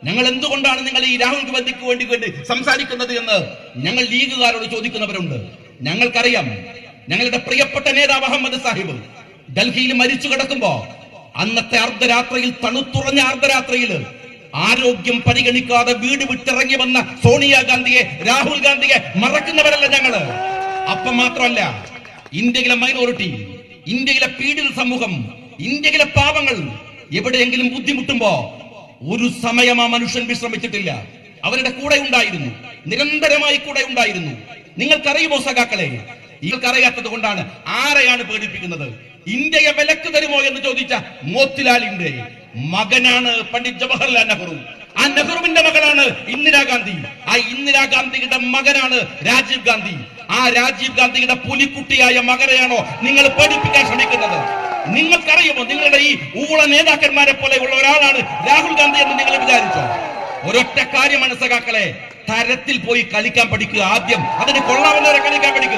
ഞങ്ങൾ എന്തുകൊണ്ടാണ് നിങ്ങൾ ഈ രാഹുൽ ഗാന്ധിക്ക് വേണ്ടി സംസാരിക്കുന്നത് എന്ന് ഞങ്ങൾ ലീഗുകാരോട് ചോദിക്കുന്നവരുണ്ട്. ഞങ്ങൾക്കറിയാം, ഞങ്ങളുടെ പ്രിയപ്പെട്ട നേതാവ് അഹമ്മദ് സാഹിബ് ഡൽഹിയിൽ മരിച്ചു കിടക്കുമ്പോ അന്നത്തെ അർദ്ധരാത്രിയിൽ, തണുത്തുറഞ്ഞ അർദ്ധരാത്രിയിൽ ആരോഗ്യം പരിഗണിക്കാതെ വീട് വിട്ടിറങ്ങി വന്ന സോണിയാഗാന്ധിയെ, രാഹുൽ ഗാന്ധിയെ മറക്കുന്നവരല്ല ഞങ്ങള്. അപ്പം മാത്രമല്ല, ഇന്ത്യയിലെ മൈനോറിറ്റി, ഇന്ത്യയിലെ പീഡിത സമൂഹം, ഇന്ത്യയിലെ പാവങ്ങൾ എവിടെയെങ്കിലും ബുദ്ധിമുട്ടുമ്പോ ഒരു സമയം ആ മനുഷ്യൻ വിശ്രമിച്ചിട്ടില്ല. അവരുടെ കൂടെ ഉണ്ടായിരുന്നു, നിരന്തരമായി കൂടെ ഉണ്ടായിരുന്നു. നിങ്ങൾക്കറിയുമോ സഖാക്കളെ? നിങ്ങൾക്കറിയാത്തത് കൊണ്ടാണ്. ആരെയാണ് പേടിപ്പിക്കുന്നത്? ഇന്ത്യയെ വിലക്ക് തരുമോ എന്ന് ചോദിച്ച മോത്തിലാലിന്റെ മകനാണ് പണ്ഡിറ്റ് ജവഹർലാൽ നെഹ്റു. ആ നെഹ്റുവിന്റെ മകളാണ് ഇന്ദിരാഗാന്ധി. ആ ഇന്ദിരാഗാന്ധിയുടെ മകനാണ് രാജീവ് ഗാന്ധി. ആ രാജീവ് ഗാന്ധിയുടെ പുലിക്കുട്ടിയായ മകനെയാണോ നിങ്ങൾ പേടിപ്പിക്കാൻ ശ്രമിക്കുന്നത്? നിങ്ങൾക്കറിയുമോ, നിങ്ങളുടെ ഈ ഊള നേതാക്കന്മാരെ പോലെയുള്ള ഒരാളാണ് രാഹുൽ ഗാന്ധി എന്ന് നിങ്ങൾ വിചാരിച്ചോ? ഒരൊറ്റ കാര്യമാണ് സഖാക്കളെ, തരത്തിൽ പോയി കളിക്കാൻ പഠിക്കുക ആദ്യം. അതിന് കൊള്ളാവുന്നവരെ കളിക്കാൻ പഠിക്കുക.